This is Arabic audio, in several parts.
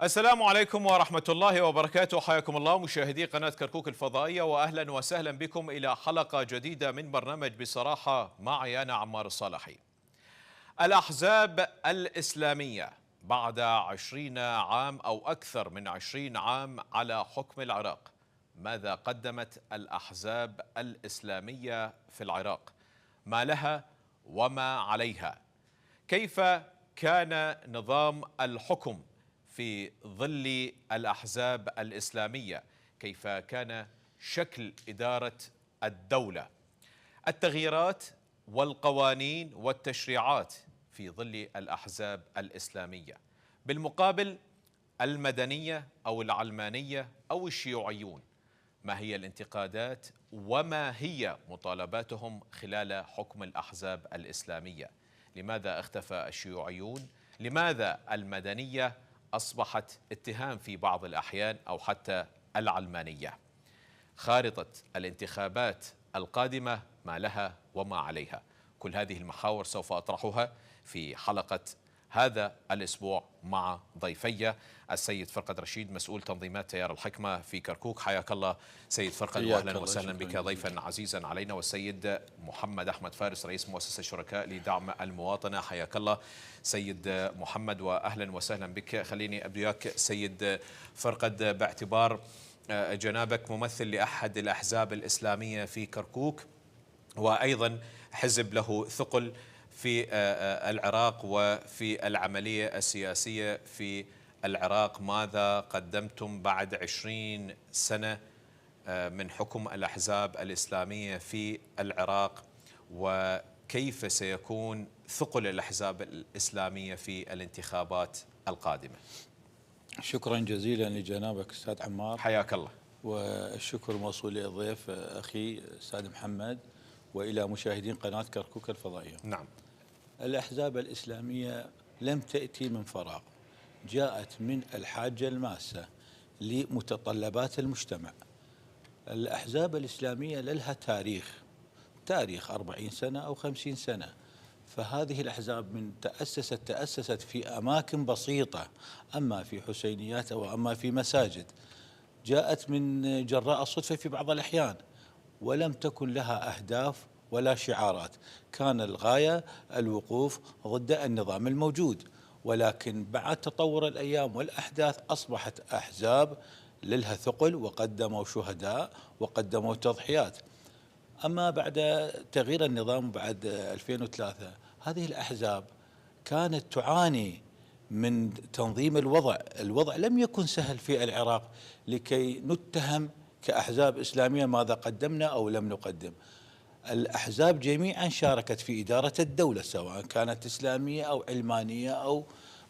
السلام عليكم ورحمة الله وبركاته. حياكم الله مشاهدي قناة كركوك الفضائية، وأهلا وسهلا بكم إلى حلقة جديدة من برنامج بصراحة معي أنا عمار الصالحي. الأحزاب الإسلامية بعد 20 عام أو أكثر من 20 عام على حكم العراق، ماذا قدمت الأحزاب الإسلامية في العراق؟ ما لها وما عليها؟ كيف كان نظام الحكم في ظل الأحزاب الإسلامية؟ كيف كان شكل إدارة الدولة؟ التغييرات والقوانين والتشريعات في ظل الأحزاب الإسلامية. بالمقابل المدنية أو العلمانية أو الشيوعيون، ما هي الانتقادات وما هي مطالباتهم خلال حكم الأحزاب الإسلامية؟ لماذا اختفى الشيوعيون؟ لماذا المدنية أصبحت اتهام في بعض الأحيان أو حتى العلمانية؟ خارطة الانتخابات القادمة، ما لها وما عليها؟ كل هذه المحاور سوف أطرحها في حلقة هذا الأسبوع مع ضيفي السيد فرقد رشيد، مسؤول تنظيمات تيار الحكمة في كركوك. حياك الله سيد فرقد، واهلا وسهلا بك ضيفا عزيزا علينا. والسيد محمد أحمد فارس، رئيس مؤسسة الشركاء لدعم المواطنة. حياك الله سيد محمد واهلا وسهلا بك. خليني أبدأ وياك سيد فرقد، باعتبار جنابك ممثل لأحد الأحزاب الإسلامية في كركوك، وأيضا حزب له ثقل في العراق وفي العملية السياسية في العراق. ماذا قدمتم بعد 20 سنة من حكم الأحزاب الإسلامية في العراق، وكيف سيكون ثقل الأحزاب الإسلامية في الانتخابات القادمة؟ شكرا جزيلا لجنابك أستاذ عمار، حياك الله. والشكر موصول للضيف أخي أستاذ محمد، وإلى مشاهدين قناة كركوك الفضائية. نعم، الأحزاب الإسلامية لم تأتي من فراغ، جاءت من الحاجة الماسة لمتطلبات المجتمع. الأحزاب الإسلامية لها تاريخ 40 سنة أو 50 سنة، فهذه الأحزاب من تأسست في أماكن بسيطة، أما في حسينيات أو أما في مساجد، جاءت من جراء الصدفة في بعض الأحيان، ولم تكن لها أهداف ولا شعارات. كان الغاية الوقوف ضد النظام الموجود، ولكن بعد تطور الأيام والأحداث أصبحت أحزاب لها ثقل، وقدموا شهداء وقدموا تضحيات. أما بعد تغيير النظام بعد 2003، هذه الأحزاب كانت تعاني من تنظيم الوضع لم يكن سهل في العراق لكي نتهم كأحزاب إسلامية ماذا قدمنا أو لم نقدم. الأحزاب جميعا شاركت في إدارة الدولة، سواء كانت إسلامية أو علمانية أو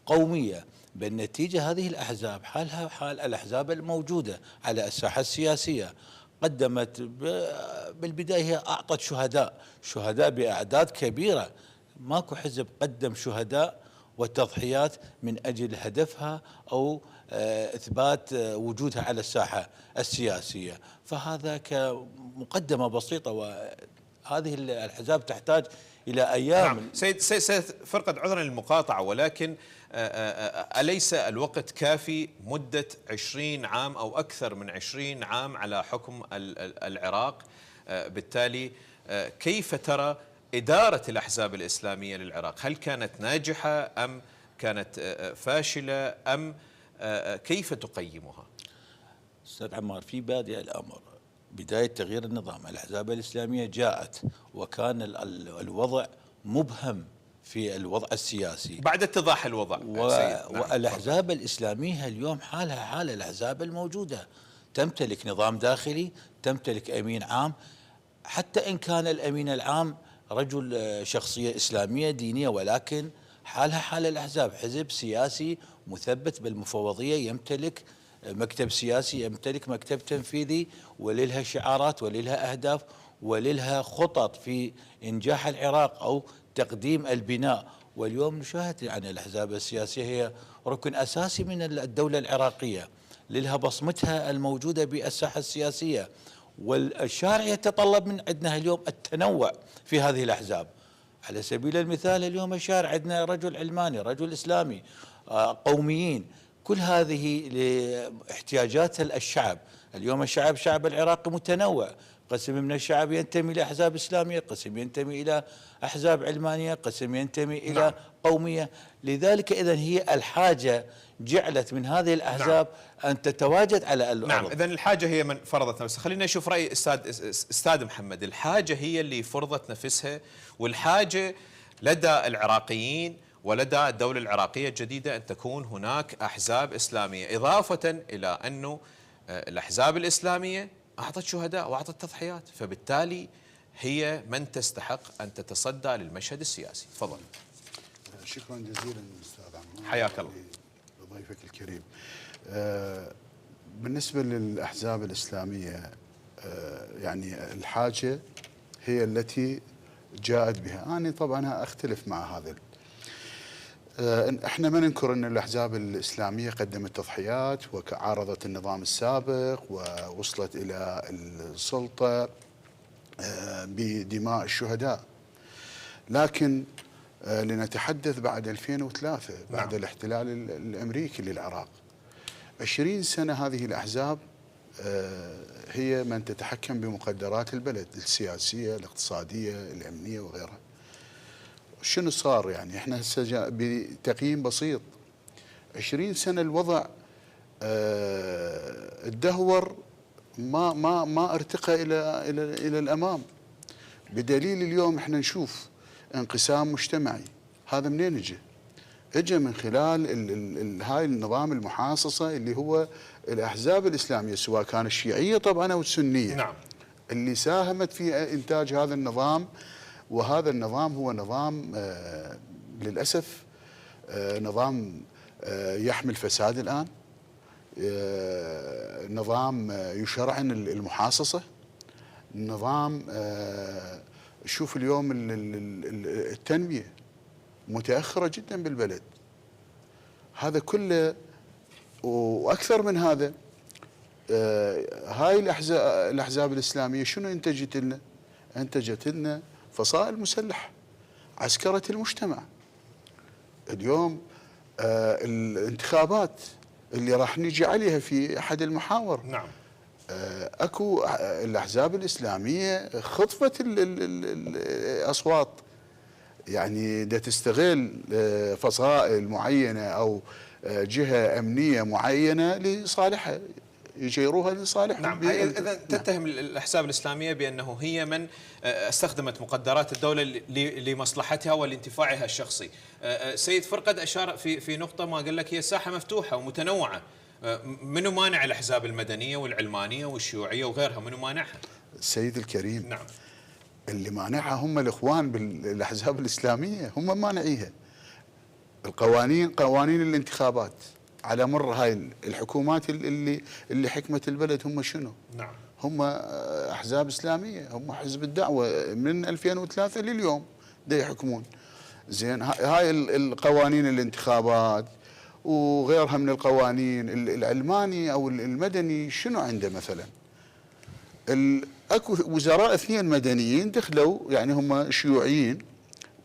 قومية. بالنتيجة هذه الأحزاب حالها حال الأحزاب الموجودة على الساحة السياسية. قدمت بالبداية، هي أعطت شهداء بأعداد كبيرة. ماكو حزب قدم شهداء وتضحيات من أجل هدفها أو إثبات وجودها على الساحة السياسية. فهذا كمقدمة بسيطة، وهذه الأحزاب تحتاج إلى أيام. نعم. سيد فرقد، عذرا للمقاطعة، ولكن أليس الوقت كافي؟ مدة 20 عام أو أكثر من 20 عام على حكم العراق، بالتالي كيف ترى إدارة الأحزاب الإسلامية للعراق؟ هل كانت ناجحة أم كانت فاشلة أم كيف تقيمها؟ أستاذ عمار، في بادئ الأمر بداية تغيير النظام الأحزاب الإسلامية جاءت، وكان الوضع مبهم في الوضع السياسي بعد اتضاح الوضع. نعم. والأحزاب الإسلامية اليوم حالها حال الأحزاب الموجودة، تمتلك نظام داخلي، تمتلك أمين عام. حتى إن كان الأمين العام رجل شخصية إسلامية دينية، ولكن حالها حال الأحزاب، حزب سياسي مثبت بالمفوضية، يمتلك مكتب سياسي، يمتلك مكتب تنفيذي، وللها شعارات وللها أهداف وللها خطط في إنجاح العراق أو تقديم البناء. واليوم نشاهد يعني الأحزاب السياسية هي ركن أساسي من الدولة العراقية، لها بصمتها الموجودة بالساحة السياسية، والشارع يتطلب من عندنا اليوم التنوع في هذه الأحزاب. على سبيل المثال اليوم الشارع عندنا رجل علماني، رجل إسلامي، قوميين، كل هذه لاحتياجات الشعب. اليوم الشعب العراقي متنوع، قسم من الشعب ينتمي إلى أحزاب إسلامية، قسم ينتمي إلى أحزاب علمانية، قسم ينتمي إلى قومية. لذلك إذن هي الحاجة جعلت من هذه الأحزاب أن تتواجد على الأرض. نعم، إذن الحاجة هي من فرضت نفسها. خلينا نشوف رأي أستاذ محمد. الحاجة هي اللي فرضت نفسها، والحاجة لدى العراقيين ولدى الدولة العراقية الجديدة أن تكون هناك أحزاب إسلامية، إضافة إلى أنه الأحزاب الإسلامية أعطت شهداء وأعطت تضحيات، فبالتالي هي من تستحق أن تتصدى للمشهد السياسي. تفضل. شكرا جزيلا أستاذ عمار، حياك الله. لضيفك الكريم. بالنسبة للأحزاب الإسلامية يعني الحاجة هي التي جاءت بها. أنا طبعا أختلف مع هذا. احنا ما ننكر ان الاحزاب الاسلاميه قدمت تضحيات وعارضت النظام السابق ووصلت الى السلطه بدماء الشهداء، لكن لنتحدث بعد 2003 بعد الاحتلال الامريكي للعراق. 20 سنه هذه الاحزاب هي من تتحكم بمقدرات البلد السياسيه، الاقتصاديه، الامنيه وغيرها. شنو صار؟ يعني احنا هسه بتقييم بسيط 20 سنه الوضع اتدهور، ما ارتقى الى الامام، بدليل اليوم احنا نشوف انقسام مجتمعي. هذا منين اجى؟ اجى من خلال هاي النظام المحاصصه اللي هو الاحزاب الاسلاميه، سواء كانت الشيعيه طبعا او السنيه. نعم. اللي ساهمت في انتاج هذا النظام، وهذا النظام هو نظام للأسف نظام يحمل فساد الآن، نظام يشرعن المحاصصة، نظام شوف اليوم التنمية متأخرة جدا بالبلد. هذا كله وأكثر من هذا. هاي الأحزاب الإسلامية شنو انتجت لنا؟ انتجت لنا فصائل مسلحة، عسكرة المجتمع. اليوم الانتخابات اللي راح نيجي عليها في أحد المحاور، نعم، أكو الأحزاب الإسلامية خطفت الأصوات، يعني دا تستغل فصائل معينة أو جهة أمنية معينة لصالحها، يجيروها لصالحهم. نعم. إذا تتهم الأحزاب الإسلامية بأنه هي من استخدمت مقدرات الدولة لمصلحتها ولانتفاعها الشخصي. سيد فرقد أشار في نقطة، ما قال لك هي ساحة مفتوحة ومتنوعة. منو مانع الأحزاب المدنية والعلمانية والشيوعية وغيرها؟ منو مانعها؟ السيد الكريم، نعم، اللي مانعها هم الإخوان بالأحزاب الإسلامية، هم مانعيها. قوانين الانتخابات على مر هاي الحكومات اللي حكمت البلد هم شنو؟ نعم، هم احزاب اسلاميه، هم حزب الدعوه من 2003 لليوم دا يحكمون. زين، هاي القوانين الانتخابات وغيرها من القوانين، العلماني او المدني شنو عنده مثلا؟ اكو وزراء 2 مدنيين دخلوا، يعني هم شيوعيين.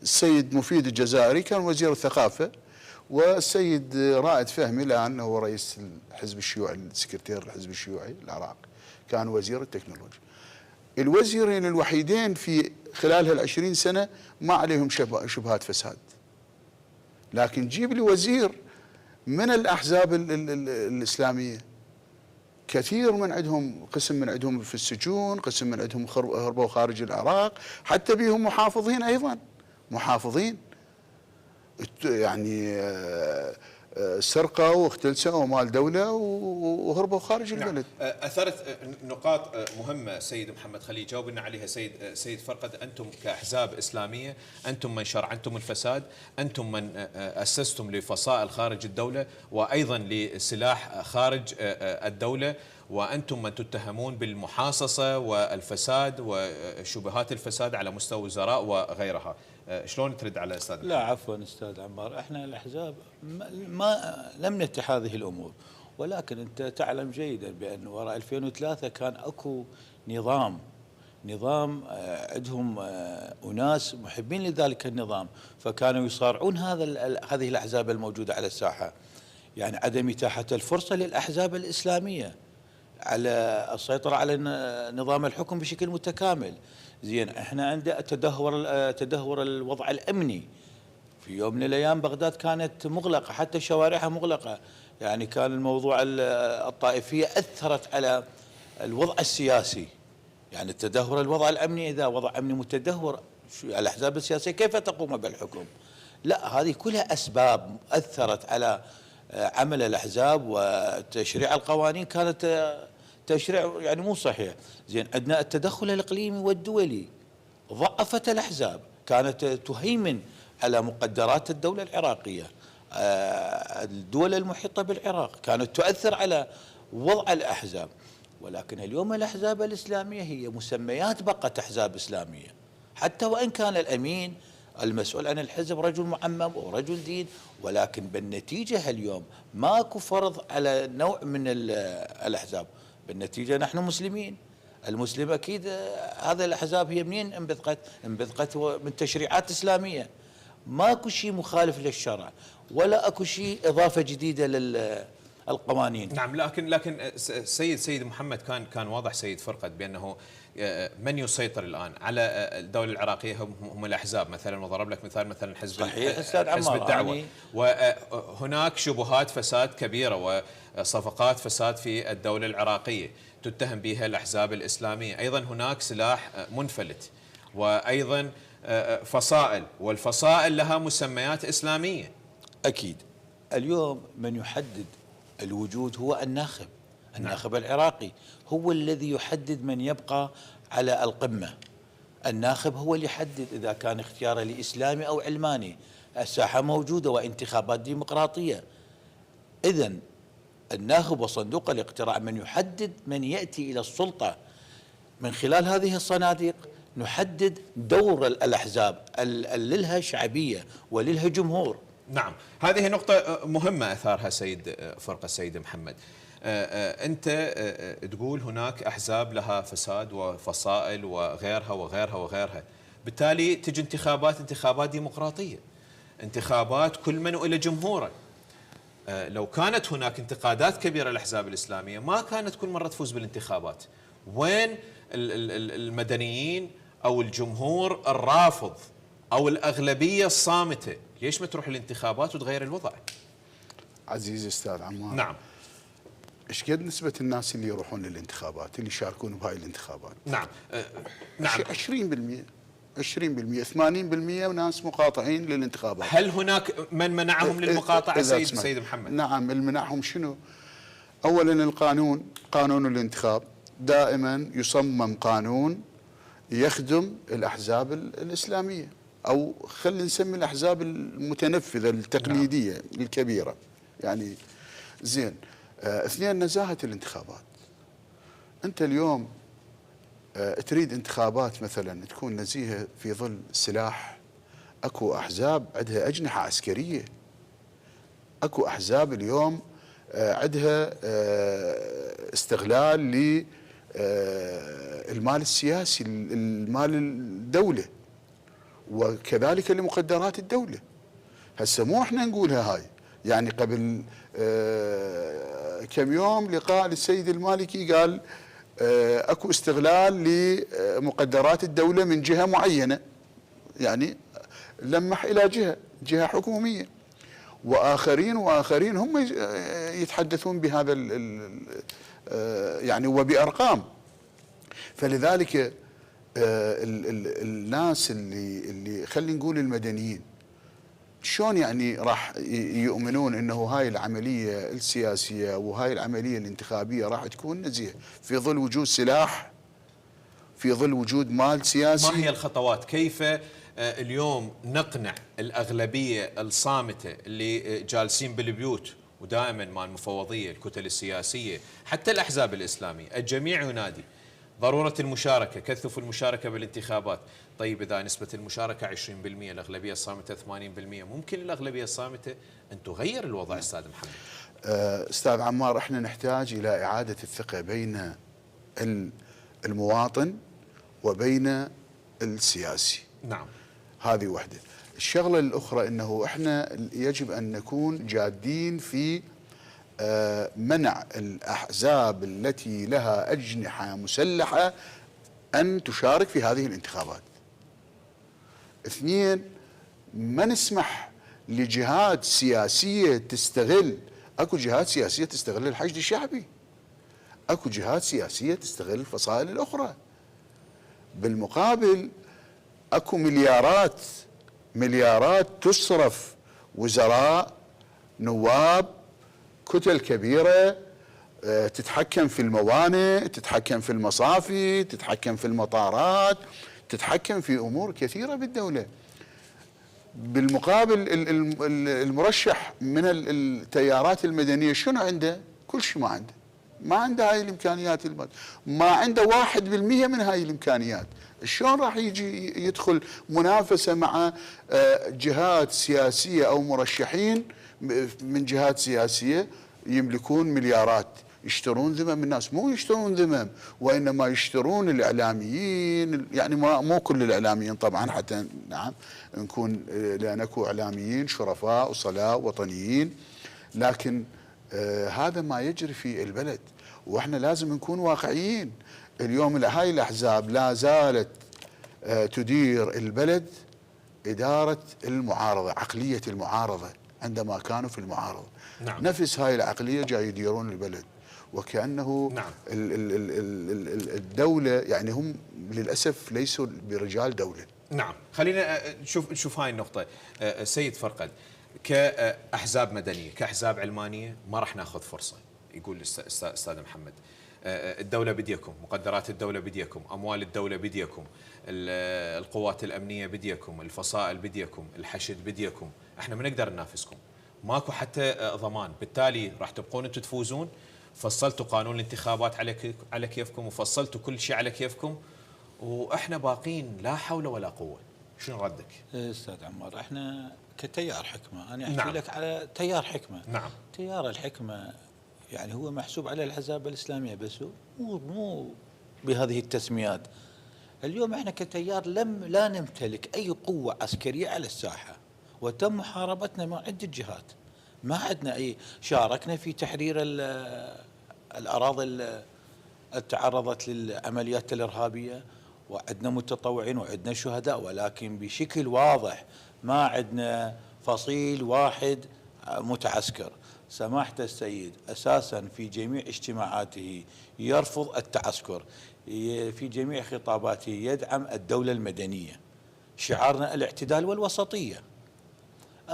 السيد مفيد الجزائري كان وزير الثقافه، والسيد رائد فهمي الآن هو رئيس الحزب الشيوعي، السكرتير الحزب الشيوعي العراق، كان وزير التكنولوجيا. الوزيرين الوحيدين في خلال هال20 سنة ما عليهم شبهات فساد. لكن جيب لي وزير من الأحزاب الإسلامية، كثير من عندهم، قسم من عندهم في السجون، قسم من عندهم هربوا خارج العراق، حتى بيهم محافظين أيضا، محافظين يعني سرقة واختلسوا مال دولة وهربوا خارج البلد. أثرت نقاط مهمة سيد محمد، خليه يجاوب لنا عليها سيد فرقد. أنتم كأحزاب إسلامية، أنتم من شرعنتم الفساد، أنتم من أسستم لفصائل خارج الدولة وأيضا لسلاح خارج الدولة، وأنتم من تتهمون بالمحاصصة والفساد وشبهات الفساد على مستوى وزراء وغيرها. شلون ترد على أستاذ؟ لا عفوا أستاذ عمار، احنا الأحزاب لم نتح هذه الأمور، ولكن أنت تعلم جيدا بأن وراء 2003 كان أكو نظام عندهم أناس محبين لذلك النظام، فكانوا يصارعون هذه الأحزاب الموجودة على الساحة. يعني عدم إتاحة الفرصة للأحزاب الإسلامية على السيطرة على نظام الحكم بشكل متكامل. زين، احنا عند تدهور الوضع الأمني. في يوم من الأيام بغداد كانت مغلقة، حتى شوارعها مغلقة. يعني كان الموضوع الطائفية أثرت على الوضع السياسي. يعني تدهور الوضع الأمني، إذا وضع أمني متدهور الأحزاب السياسية كيف تقوم بالحكم؟ لا، هذه كلها أسباب أثرت على عمل الأحزاب وتشريع القوانين. كانت تشريع يعني مو صحيح. زين، عندنا التدخل الإقليمي والدولي ضعفت الأحزاب، كانت تهيمن على مقدرات الدولة العراقية. الدول المحيطة بالعراق كانت تؤثر على وضع الأحزاب. ولكن اليوم الأحزاب الإسلامية هي مسميات، بقت أحزاب إسلامية، حتى وإن كان الأمين المسؤول عن الحزب رجل معمم أو رجل دين. ولكن بالنتيجة اليوم ماكو فرض على نوع من الأحزاب. بالنتيجة نحن مسلمين. المسلم أكيد هذه الأحزاب هي منين انبثقت من تشريعات إسلامية. ماكو شيء مخالف للشرع، ولا اكو شيء إضافة جديدة للقوانين. نعم، لكن سيد محمد كان واضح سيد فرقد بأنه من يسيطر الآن على الدولة العراقية هم الأحزاب مثلا، وضرب لك مثلا حزب الدعوة، وهناك شبهات فساد كبيرة وصفقات فساد في الدولة العراقية تتهم بها الأحزاب الإسلامية. أيضا هناك سلاح منفلت، وأيضا فصائل، والفصائل لها مسميات إسلامية. أكيد اليوم من يحدد الوجود هو الناخب العراقي، هو الذي يحدد من يبقى على القمة. الناخب هو اللي يحدد إذا كان اختياره لإسلامي أو علماني. الساحة موجودة وانتخابات ديمقراطية. إذن الناخب وصندوق الاقتراع من يحدد من يأتي إلى السلطة. من خلال هذه الصناديق نحدد دور الأحزاب اللي لها شعبية ولها جمهور. نعم، هذه نقطة مهمة أثارها سيد فرقة السيد محمد. أنت تقول هناك أحزاب لها فساد وفصائل وغيرها وغيرها وغيرها، بالتالي تجي انتخابات ديمقراطية، انتخابات كل من إلى جمهوره. لو كانت هناك انتقادات كبيرة للأحزاب الإسلامية ما كانت كل مرة تفوز بالانتخابات. وين المدنيين أو الجمهور الرافض أو الأغلبية الصامتة؟ ليش ما تروح الانتخابات وتغير الوضع؟ عزيزي أستاذ عمار، نعم، ايش قد نسبة الناس اللي يروحون للانتخابات، اللي يشاركون بهاي الانتخابات؟ نعم، نعم، 20%، 80% ناس مقاطعين للانتخابات. هل هناك من منعهم للمقاطعة سيد محمد؟ نعم، المنعهم شنو؟ أولا قانون الانتخاب دائما يصمم قانون يخدم الأحزاب الإسلامية، أو خلينا نسمي الأحزاب المتنفذة التقليدية. نعم. الكبيرة يعني. زين، اثنين، نزاهة الانتخابات. أنت اليوم تريد انتخابات مثلا تكون نزيهة في ظل سلاح. اكو احزاب عندها اجنحة عسكرية، اكو احزاب اليوم عندها استغلال للمال السياسي، المال الدولة، وكذلك لمقدرات الدولة. هسه مو احنا نقولها هاي. يعني قبل كم يوم لقاء للسيد المالكي قال اكو استغلال لمقدرات الدولة من جهة معينة، يعني لمح الى جهة حكومية. واخرين هم يتحدثون بهذا يعني وبارقام. فلذلك الناس اللي خلينا نقول المدنيين شلون يعني راح يؤمنون انه هاي العمليه السياسيه وهاي العمليه الانتخابيه راح تكون نزيهه في ظل وجود سلاح، في ظل وجود مال سياسي؟ ما هي الخطوات؟ كيف اليوم نقنع الأغلبية الصامتة اللي جالسين بالبيوت، ودائما مع المفوضية الكتل السياسية حتى الأحزاب الإسلامية الجميع ينادي ضرورة المشاركة، كثفوا المشاركة بالانتخابات. طيب إذا نسبة المشاركة 20%، الأغلبية الصامتة 80%، ممكن الأغلبية الصامتة أن تغير الوضع أستاذ محمد؟ أستاذ عمار، احنا نحتاج إلى إعادة الثقة بين المواطن وبين السياسي. نعم، هذه وحدة. الشغلة الأخرى أنه إحنا يجب أن نكون جادين في منع الأحزاب التي لها أجنحة مسلحة أن تشارك في هذه الانتخابات. 2، ما نسمح لجهات سياسية تستغل، اكو جهات سياسية تستغل الحشد الشعبي، اكو جهات سياسية تستغل الفصائل الأخرى. بالمقابل اكو مليارات تصرف، وزراء، نواب، كتل كبيرة تتحكم في الموانئ، تتحكم في المصافي، تتحكم في المطارات، تتحكم في أمور كثيرة بالدولة. بالمقابل المرشح من التيارات المدنية شنو عنده؟ كل شيء ما عنده هاي الإمكانيات، ما عنده 1% من هاي الإمكانيات. شلون راح يجي يدخل منافسة مع جهات سياسية أو مرشحين من جهات سياسية يملكون مليارات، يشترون ذمم الناس؟ مو يشترون ذمم، وإنما يشترون الإعلاميين. يعني مو كل الإعلاميين طبعا، حتى نعم نكون، لأن اكو إعلاميين شرفاء وصلاة وطنيين، لكن هذا ما يجري في البلد، وإحنا لازم نكون واقعيين. اليوم هاي الأحزاب لا زالت تدير البلد إدارة المعارضة، عقلية المعارضة عندما كانوا في المعارضة. نعم. نفس هاي العقلية جاي يديرون البلد، وكأنه نعم. الدولة، يعني هم للأسف ليسوا برجال دولة. نعم، خلينا نشوف هاي النقطة. سيد فرقد، كأحزاب مدنية، كأحزاب علمانية، ما راح ناخذ فرصة. يقول أستاذ محمد الدولة بديكم، مقدرات الدولة بديكم، أموال الدولة بديكم، القوات الأمنية بديكم، الفصائل بديكم، الحشد بديكم، احنا ما نقدر ننافسكم، ماكو حتى ضمان، بالتالي راح تبقون انتم تفوزون. فصلتوا قانون الانتخابات على كيفكم، وفصلتوا كل شيء على كيفكم، واحنا باقين لا حول ولا قوة. شنو ردك؟ استاذ عمار، احنا كتيار حكمة، انا احكي نعم. لك على تيار حكمة. نعم. تيار الحكمة يعني هو محسوب على الأحزاب الإسلامية بس، مو بهذه التسميات. اليوم احنا كتيار لا نمتلك أي قوة عسكرية على الساحة، وتم محاربتنا من عدة جهات. ما عندنا أي، شاركنا في تحرير الأراضي اللي تعرضت للعمليات الإرهابية، وعندنا متطوعين وعندنا شهداء، ولكن بشكل واضح ما عندنا فصيل واحد متعسكر. سماحة السيد أساسا في جميع اجتماعاته يرفض التعسكر، في جميع خطاباته يدعم الدولة المدنية، شعارنا الاعتدال والوسطية.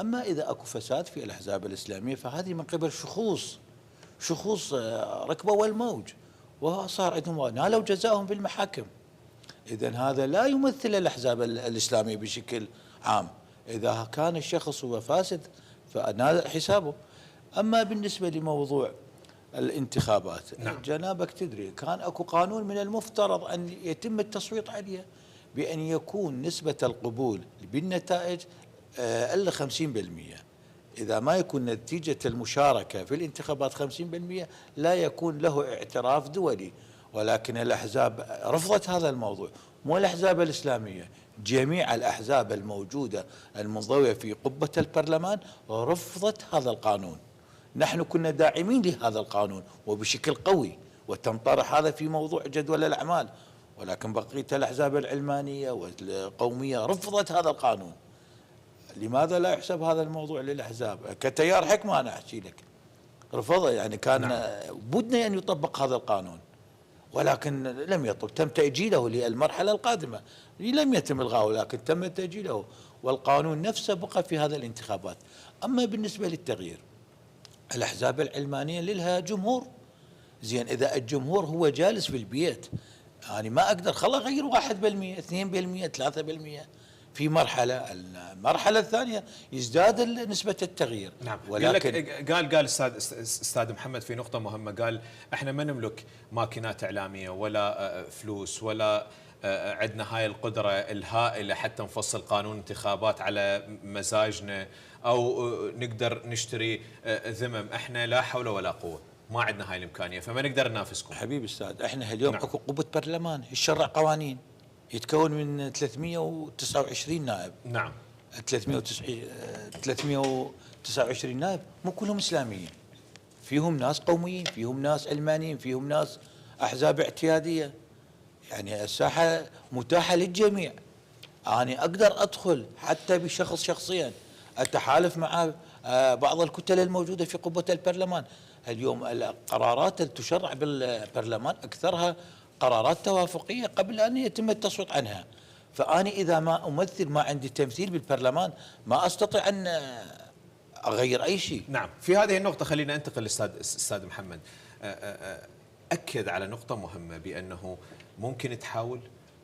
أما إذا أكو فساد في الأحزاب الإسلامية فهذه من قبل شخوص ركبوا الموج، وصار عندهم نالوا جزاءهم بالمحاكم. إذن هذا لا يمثل الأحزاب الإسلامية بشكل عام. إذا كان الشخص هو فاسد فنال حسابه. أما بالنسبة لموضوع الانتخابات، نعم. جنابك تدري كان أكو قانون من المفترض أن يتم التصويت عليه، بأن يكون نسبة القبول بالنتائج إلا 50%. إذا ما يكون نتيجة المشاركة في الانتخابات 50% لا يكون له اعتراف دولي. ولكن الأحزاب رفضت هذا الموضوع، مو الأحزاب الإسلامية، جميع الأحزاب الموجودة المنضوية في قبة البرلمان رفضت هذا القانون. نحن كنا داعمين لهذا القانون وبشكل قوي، وتم طرح هذا في موضوع جدول الأعمال، ولكن بقية الأحزاب العلمانية والقومية رفضت هذا القانون. لماذا لا يحسب هذا الموضوع للأحزاب؟ كتيار حكمة أنا أحكي لك رفض، يعني كان بدنا أن يطبق هذا القانون، ولكن لم يطب، تم تأجيله للمرحلة القادمة. لم يتم إلغاؤه، لكن تم تأجيله، والقانون نفسه بقى في هذا الانتخابات. أما بالنسبة للتغيير، الأحزاب العلمانية لها جمهور. زين، إذا الجمهور هو جالس في البيت، يعني ما أقدر خلا أغير 1%، 2%، 3%. في المرحلة الثانية يزداد نسبة التغيير. نعم. ولكن قال استاذ محمد في نقطة مهمة، قال احنا ما نملك ماكينات إعلامية ولا فلوس ولا عندنا هاي القدرة الهائلة حتى نفصل قانون انتخابات على مزاجنا أو نقدر نشتري ذمم. احنا لا حول ولا قوة، ما عندنا هاي الإمكانية، فما نقدر ننافسكم. حبيبي أستاذ، احنا اليوم نعم. اكو قوة برلمان يشرع قوانين، يتكون من 329 نائب. نعم. 329 نائب مو كلهم إسلاميين، فيهم ناس قوميين، فيهم ناس علمانيين، فيهم ناس احزاب اعتياديه. يعني الساحه متاحه للجميع. أنا أقدر أدخل حتى بشخص شخصيا أتحالف مع بعض الكتل الموجودة في قبة البرلمان. اليوم القرارات التي تشرع بالبرلمان أكثرها قرارات توافقية قبل أن يتم التصويت عنها. فأنا إذا ما أمثل، ما عندي تمثيل بالبرلمان، ما أستطيع أن أغير أي شيء. نعم، في هذه النقطة خلينا ننتقل أستاذ محمد. أكد على نقطة مهمة بأنه ممكن تحاول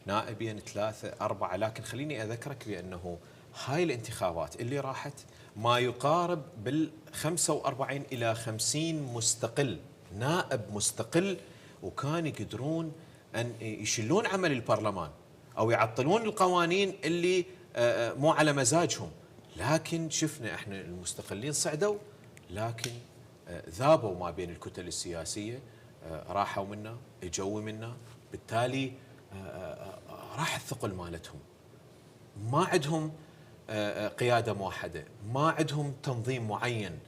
نائبين 3 4، لكن خليني أذكرك بأنه هاي الانتخابات اللي راحت ما يقارب بال45 إلى 50 مستقل، نائب مستقل، وكان يقدرون أن يشلون عمل البرلمان أو يعطلون القوانين اللي مو على مزاجهم. لكن شفنا احنا المستقلين صعدوا، لكن ذابوا ما بين الكتل السياسية، راحوا منا، اجوا منا، بالتالي راح الثقل مالتهم. ما عندهم قيادة موحدة، ما عندهم تنظيم معين.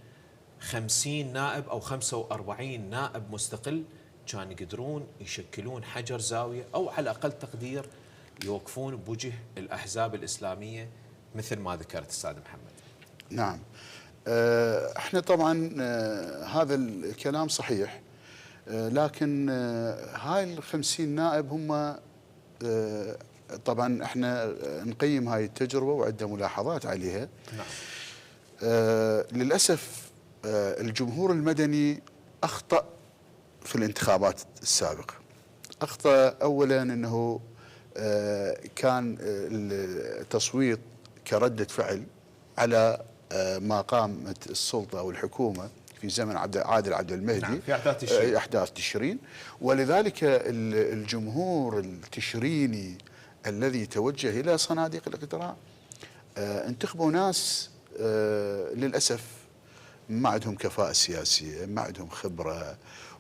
50 نائب أو 45 نائب مستقل كان يقدرون يشكلون حجر زاوية، أو على أقل تقدير يوقفون بوجه الأحزاب الإسلامية مثل ما ذكرت أستاذ محمد. نعم، احنا طبعا هذا الكلام صحيح، لكن هاي ال50 نائب هم طبعا احنا نقيم هاي التجربة وعندنا ملاحظات عليها. نعم. للأسف الجمهور المدني أخطأ في الانتخابات السابقة. أخطأ أولا أنه كان التصويت كردة فعل على ما قامت السلطة أو الحكومة في زمن عادل عبد المهدي. نعم، في أحداث تشرين. ولذلك الجمهور التشريني الذي توجه إلى صناديق الاقتراع انتخبوا ناس للأسف ما عندهم كفاءة سياسية، ما عندهم خبرة،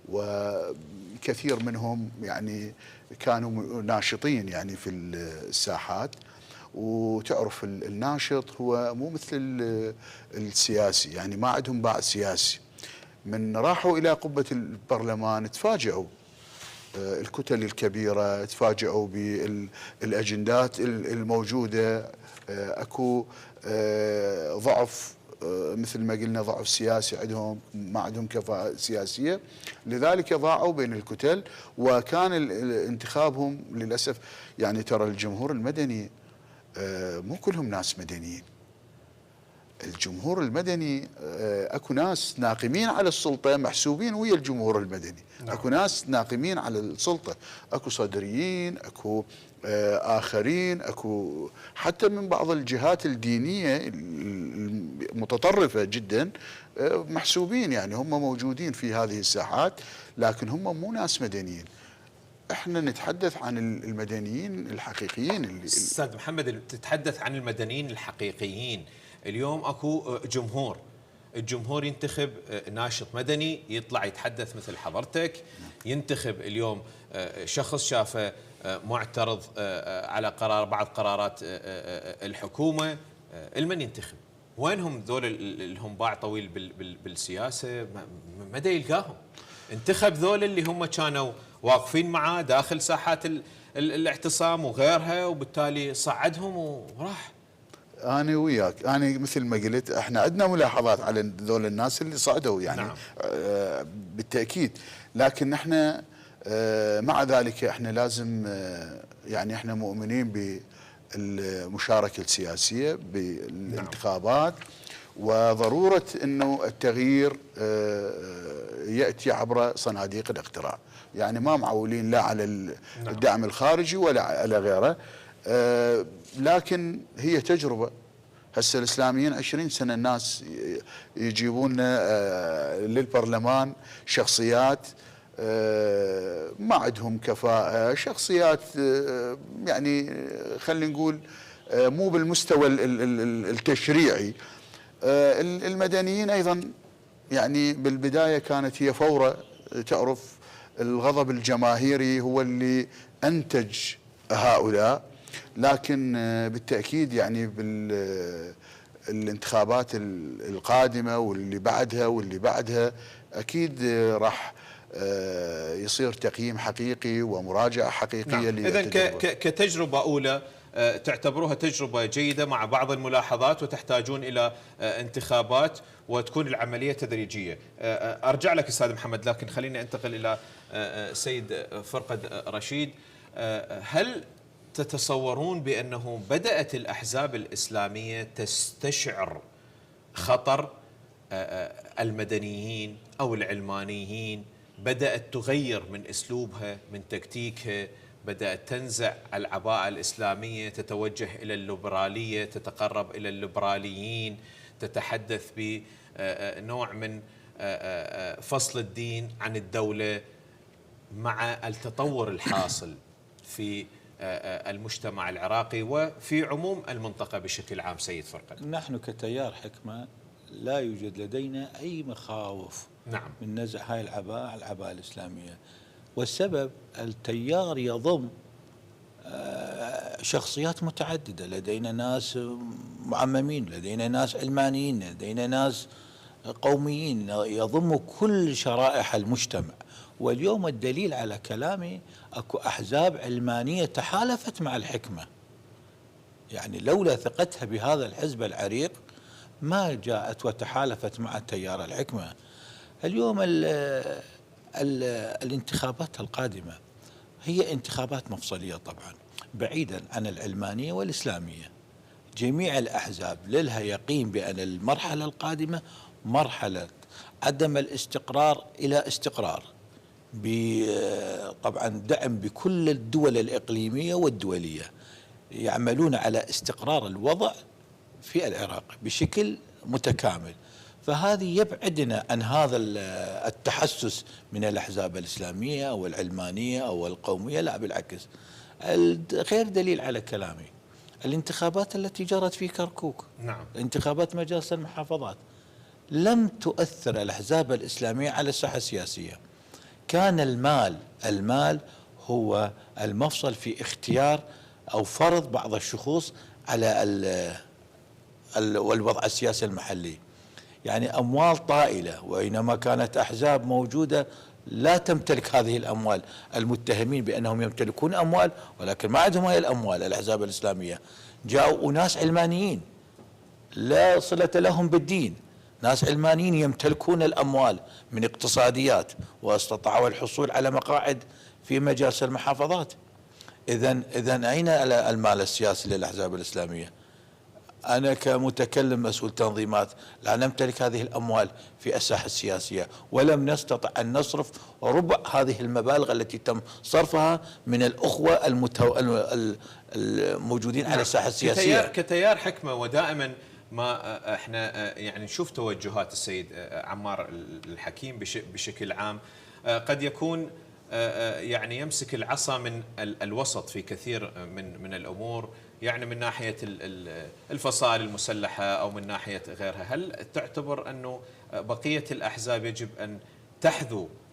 وكثير منهم يعني كانوا ناشطين يعني في الساحات. وتعرف الناشط هو مو مثل السياسي، يعني ما عندهم باع سياسي. من راحوا إلى قبة البرلمان تفاجئوا الكتل الكبيرة، تفاجئوا بالأجندات الموجودة. أكو ضعف، مثل ما قلنا ضعف سياسي عندهم، ما عندهم كفاءة سياسية، لذلك ضاعوا بين الكتل. وكان انتخابهم للأسف، يعني ترى الجمهور المدني مو كلهم ناس مدنيين. الجمهور المدني اكو ناس ناقمين على السلطة محسوبين ويا الجمهور المدني. نعم. اكو ناس ناقمين على السلطة، اكو صدريين، اكو آخرين، أكو حتى من بعض الجهات الدينية المتطرفة جدا محسوبين، يعني هم موجودين في هذه الساحات، لكن هم مو ناس مدنيين. احنا نتحدث عن المدنيين الحقيقيين. أستاذ محمد، تتحدث عن المدنيين الحقيقيين. اليوم أكو جمهور، الجمهور ينتخب ناشط مدني يطلع يتحدث مثل حضرتك، ينتخب اليوم شخص شافه معترض على بعض قرارات الحكومة. المن ينتخب؟ وينهم ذول اللي هم باع طويل بالسياسة؟ ما دا يلقاهم. انتخب ذول اللي هم كانوا واقفين معاه داخل ساحات الاعتصام وغيرها، وبالتالي صعدهم وراح. أنا وياك، أنا مثل ما قلت احنا عندنا ملاحظات على ذول الناس اللي صعدوا يعني. نعم. بالتأكيد، لكن احنا مع ذلك احنا لازم يعني احنا مؤمنين بالمشاركة السياسية بالانتخابات. نعم. وضرورة انه التغيير يأتي عبر صناديق الاقتراع، يعني ما معولين لا على الدعم الخارجي ولا على غيره. لكن هي تجربة. هسه الإسلاميين 20 سنة الناس يجيبون للبرلمان شخصيات ما عندهم كفاءة، شخصيات يعني خلينا نقول مو بالمستوى التشريعي. المدنيين أيضا يعني بالبداية كانت هي فورة، تعرف الغضب الجماهيري هو اللي أنتج هؤلاء. لكن بالتأكيد يعني بالانتخابات القادمة واللي بعدها أكيد راح يصير تقييم حقيقي ومراجعة حقيقية. نعم. إذن كتجربة أولى تعتبروها تجربة جيدة مع بعض الملاحظات، وتحتاجون إلى انتخابات وتكون العملية تدريجية. أرجع لك أستاذ محمد، لكن خليني أنتقل إلى سيد فرقد رشيد. هل تتصورون بأنه بدأت الأحزاب الإسلامية تستشعر خطر المدنيين أو العلمانيين، بدأت تغير من أسلوبها من تكتيكها، بدأت تنزع العباءة الإسلامية، تتوجه إلى الليبرالية، تتقرب إلى الليبراليين، تتحدث بنوع من فصل الدين عن الدولة مع التطور الحاصل في المجتمع العراقي وفي عموم المنطقة بشكل عام؟ سيد فرقد. نحن كتيار حكمة لا يوجد لدينا أي مخاوف نعم. من نزع هاي العباءة الإسلامية، والسبب التيار يضم شخصيات متعددة. لدينا ناس معممين، لدينا ناس علمانيين، لدينا ناس قوميين، يضم كل شرائح المجتمع. واليوم الدليل على كلامي اكو احزاب علمانية تحالفت مع الحكمة، يعني لولا ثقتها بهذا الحزب العريق ما جاءت وتحالفت مع تيار الحكمة. اليوم الانتخابات القادمة هي انتخابات مفصلية طبعا، بعيدا عن العلمانية والإسلامية. جميع الأحزاب لها يقين بأن المرحلة القادمة مرحلة عدم الاستقرار إلى استقرار، طبعا دعم بكل الدول الإقليمية والدولية، يعملون على استقرار الوضع في العراق بشكل متكامل. فهذه يبعدنا عن هذا التحسس من الأحزاب الإسلامية أو العلمانية أو القومية، لا بالعكس. غير دليل على كلامي الانتخابات التي جرت في كركوك، نعم، انتخابات مجالس المحافظات، لم تؤثر الأحزاب الإسلامية على الساحة السياسية. كان المال هو المفصل في اختيار أو فرض بعض الشخوص على الوضع السياسي المحلي، يعني أموال طائلة، وإنما كانت أحزاب موجودة لا تمتلك هذه الأموال، المتهمين بأنهم يمتلكون أموال ولكن ما عندهم هذه الأموال. الأحزاب الإسلامية جاءوا أناس علمانيين لا صلة لهم بالدين، ناس علمانيين يمتلكون الأموال من اقتصاديات واستطاعوا الحصول على مقاعد في مجالس المحافظات. إذن أين المال السياسي للأحزاب الإسلامية؟ أنا كمتكلم مسؤول تنظيمات لا نمتلك هذه الأموال في الساحة السياسية، ولم نستطع أن نصرف ربع هذه المبالغ التي تم صرفها من الأخوة الموجودين على الساحة السياسية. كتيار حكمة، ودائما ما احنا يعني نشوف توجهات السيد عمار الحكيم بشكل عام، قد يكون يعني يمسك العصا من الوسط في كثير من الأمور، يعني من ناحية الفصائل المسلحة أو من ناحية غيرها. هل تعتبر أنه بقية الأحزاب يجب أن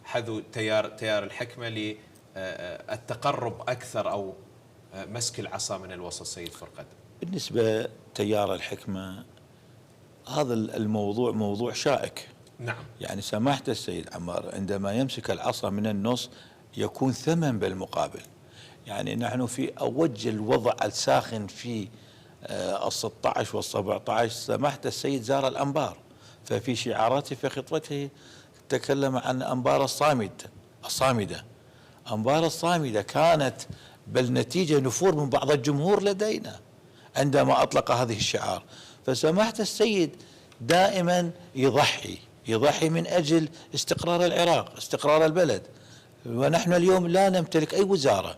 حذو تيار الحكمة للتقرب أكثر أو مسك العصا من الوسط؟ سيد فرقد. بالنسبة تيار الحكمة هذا الموضوع موضوع شائك. نعم. يعني سماحة السيد عمار عندما يمسك العصا من النص يكون ثمن بالمقابل. يعني نحن في أوج الوضع الساخن في ال16 وال17 سماحة السيد زار الأنبار، ففي شعاراته في خطبته تكلم عن أنبار الصامدة. أنبار الصامدة كانت بالنتيجة نفور من بعض الجمهور لدينا عندما أطلق هذه الشعار. فسماحة السيد دائما يضحي من أجل استقرار العراق، استقرار البلد. ونحن اليوم لا نمتلك أي وزارة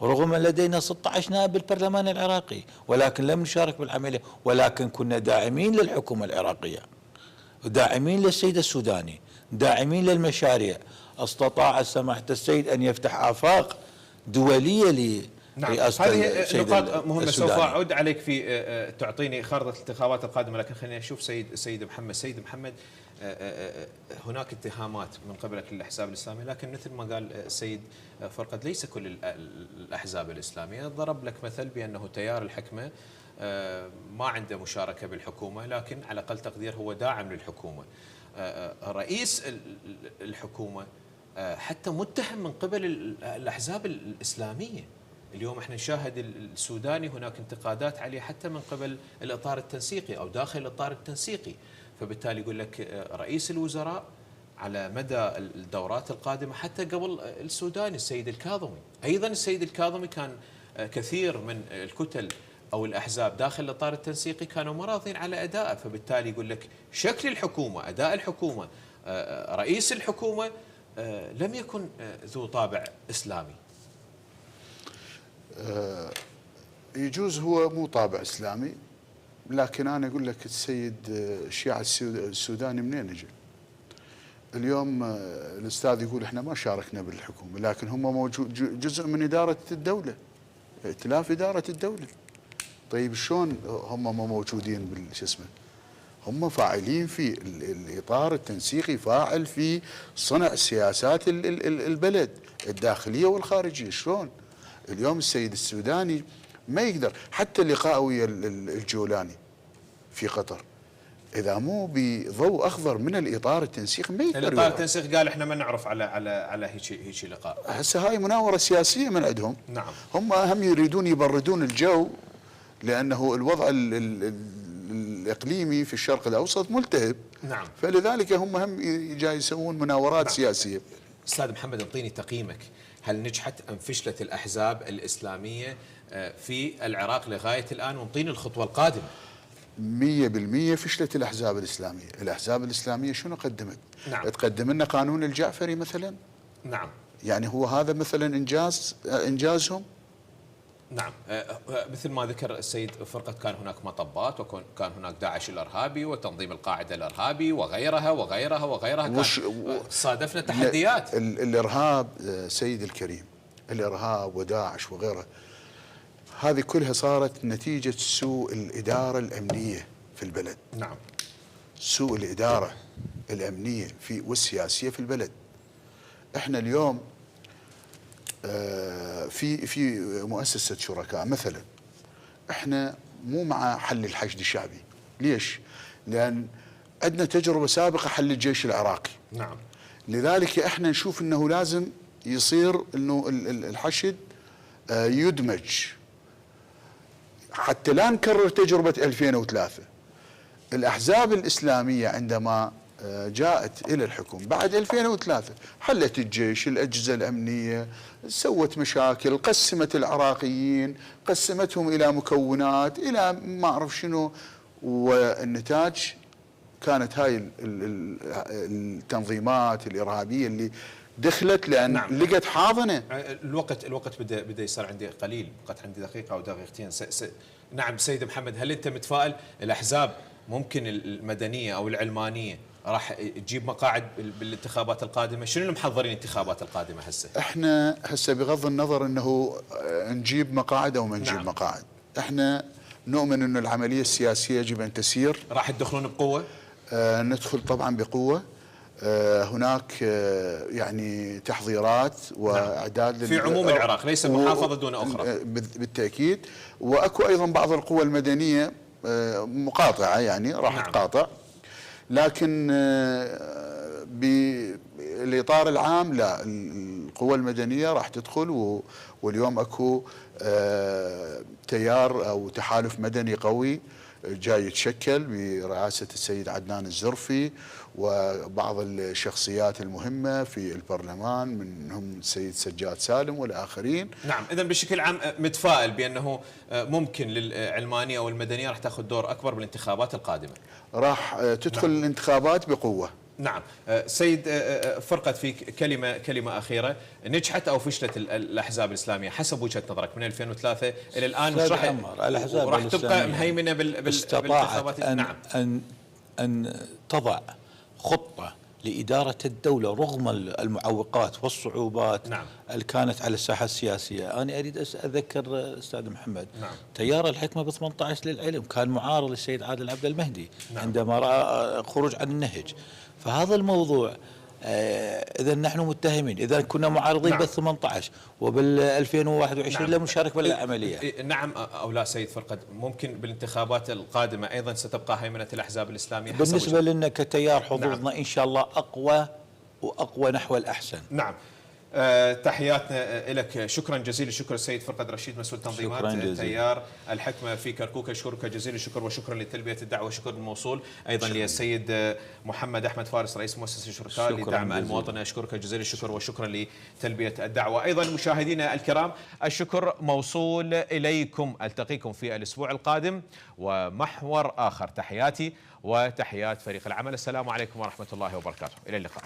رغم أن لدينا 16 نائب بالبرلمان العراقي، ولكن لم نشارك بالعملية، ولكن كنا داعمين للحكومة العراقية، داعمين للسيد السوداني، داعمين للمشاريع. استطاع سماحة السيد أن يفتح آفاق دولية لرئاسة هذه نقاط مهمة. السوداني. سوف أعود عليك في تعطيني خارطة الانتخابات القادمة، لكن خليني أشوف سيد محمد. هناك اتهامات من قبل الأحزاب الإسلامية، لكن مثل ما قال السيد فرقد ليس كل الأحزاب الإسلامية. ضرب لك مثل بأنه تيار الحكمة ما عنده مشاركة بالحكومة، لكن على أقل تقدير هو داعم للحكومة. رئيس الحكومة حتى متهم من قبل الأحزاب الإسلامية. اليوم احنا نشاهد السوداني هناك انتقادات عليه حتى من قبل الإطار التنسيقي أو داخل الإطار التنسيقي، فبالتالي يقول لك رئيس الوزراء على مدى الدورات القادمة حتى قبل السوداني السيد الكاظمي، أيضا السيد الكاظمي كان كثير من الكتل أو الأحزاب داخل الإطار التنسيقي كانوا مراضين على أدائه، فبالتالي يقول لك شكل الحكومة، أداء الحكومة، رئيس الحكومة لم يكن ذو طابع إسلامي. يجوز هو مو طابع إسلامي، لكن أنا أقول لك السيد الشيعة السوداني منين اجى؟ اليوم الأستاذ يقول إحنا ما شاركنا بالحكومة، لكن هم موجود جزء من إدارة الدولة، ائتلاف إدارة الدولة. طيب شلون هم موجودين بالش اسمه؟ هم فاعلين في الإطار التنسيقي، فاعل في صنع سياسات البلد الداخلية والخارجية. شلون؟ اليوم السيد السوداني ما يقدر حتى اللقاء ويا الجولاني في قطر اذا مو بضوء اخضر من الاطار التنسيقي ما يقدر. الاطار التنسيقي قال احنا ما نعرف على هيك لقاء. هسه هاي مناوره سياسيه من عندهم. نعم. هم اهم يريدون يبردون الجو، لانه الوضع الاقليمي في الشرق الاوسط ملتهب. نعم. فلذلك هم جاي يسوون مناورات نعم. سياسيه. استاذ محمد، انطيني تقييمك، هل نجحت ام فشلت الاحزاب الاسلاميه في العراق لغايه الان، وانطيني الخطوه القادمه؟ 100% فشلت الأحزاب الإسلامية. الأحزاب الإسلامية شنو قدمت؟ نعم. تقدم لنا قانون الجعفري مثلا. نعم. يعني هو هذا مثلا إنجازهم؟ نعم. مثل ما ذكر السيد فرقة، كان هناك مطبات، وكان هناك داعش الإرهابي وتنظيم القاعدة الإرهابي وغيرها وغيرها وغيرها. صادفنا تحديات. الإرهاب سيد الكريم، الإرهاب وداعش وغيرها، هذه كلها صارت نتيجة سوء الإدارة الأمنية في البلد. نعم. سوء الإدارة الأمنية والسياسية في البلد. احنا اليوم في مؤسسة شركاء مثلا، احنا مو مع حل الحشد الشعبي. ليش؟ لأن عندنا تجربة سابقة حل الجيش العراقي. نعم. لذلك احنا نشوف انه لازم يصير انه الحشد يدمج حتى لا نكرر تجربة 2003. الأحزاب الإسلامية عندما جاءت إلى الحكم بعد 2003 حلت الجيش، الأجهزة الأمنية، سوت مشاكل، قسمت العراقيين، قسمتهم إلى مكونات، إلى ما أعرف شنو، والنتاج كانت هاي التنظيمات الإرهابية اللي دخلت لأن نعم. لقت حاضنة. الوقت بدا يصير عندي قليل، بقت عندي دقيقة أو دقيقتين. نعم سيد محمد، هل أنت متفائل الأحزاب ممكن المدنية أو العلمانية راح تجيب مقاعد بالانتخابات القادمة؟ شنو المحضرين الانتخابات القادمة هسه؟ احنا هسه بغض النظر انه نجيب مقاعد او ما نجيب نعم. مقاعد، احنا نؤمن انه العملية السياسية يجب ان تسير. راح تدخلون بقوة؟ ندخل طبعا بقوة. هناك يعني تحضيرات واعداد. نعم. في عموم العراق، ليس محافظة دون اخرى. بالتأكيد. واكو ايضا بعض القوى المدنية مقاطعة، يعني راح نعم. تقاطع، لكن بالاطار العام لا، القوى المدنيه راح تدخل. واليوم اكو تيار او تحالف مدني قوي جاي يتشكل برئاسه السيد عدنان الزرفي وبعض الشخصيات المهمه في البرلمان، منهم السيد سجاد سالم والاخرين. نعم. اذا بشكل عام متفائل بانه ممكن للعلمانيه او المدنيه راح تاخذ دور اكبر بالانتخابات القادمه. راح تدخل. نعم. الانتخابات بقوه. نعم. سيد فرقة، في كلمة أخيرة، نجحت أو فشلت الأحزاب الإسلامية حسب وجهة نظرك من 2003 إلى الآن؟ راح تبقى مهيمنة بالانتخابات. نعم. أن تضع خطة لإدارة الدولة رغم المعوقات والصعوبات. نعم. اللي كانت على الساحة السياسية. أنا أريد أذكر أستاذ محمد. نعم. تيار الحكمة ب 18 للعلم كان معارض للسيد عادل عبد المهدي. نعم. عندما رأى خروج عن النهج. فهذا الموضوع إذا نحن متهمين، إذا كنا معارضين نعم. بال 18 وبال 2021 نعم. لم نشارك بالعملية. نعم أو لا سيد فرقد، ممكن بالانتخابات القادمة أيضا ستبقى هيمنة الأحزاب الإسلامية حسب بالنسبة لنا كتيار حظوظنا نعم. إن شاء الله أقوى وأقوى نحو الأحسن. نعم. تحياتنا لك، شكرا جزيل الشكر السيد فرقد رشيد مسؤول تنظيمات تيار الحكمة في كركوك، أشكرك جزيل الشكر وشكرا لتلبية الدعوة وشكر الموصول أيضا للسيد محمد أحمد فارس رئيس مؤسسة الشركاء لدعم المواطن، أشكرك جزيل الشكر وشكرا لتلبية الدعوة. أيضا مشاهدينا الكرام الشكر موصول إليكم، ألتقيكم في الأسبوع القادم ومحور آخر. تحياتي وتحيات فريق العمل، السلام عليكم ورحمة الله وبركاته، إلى اللقاء.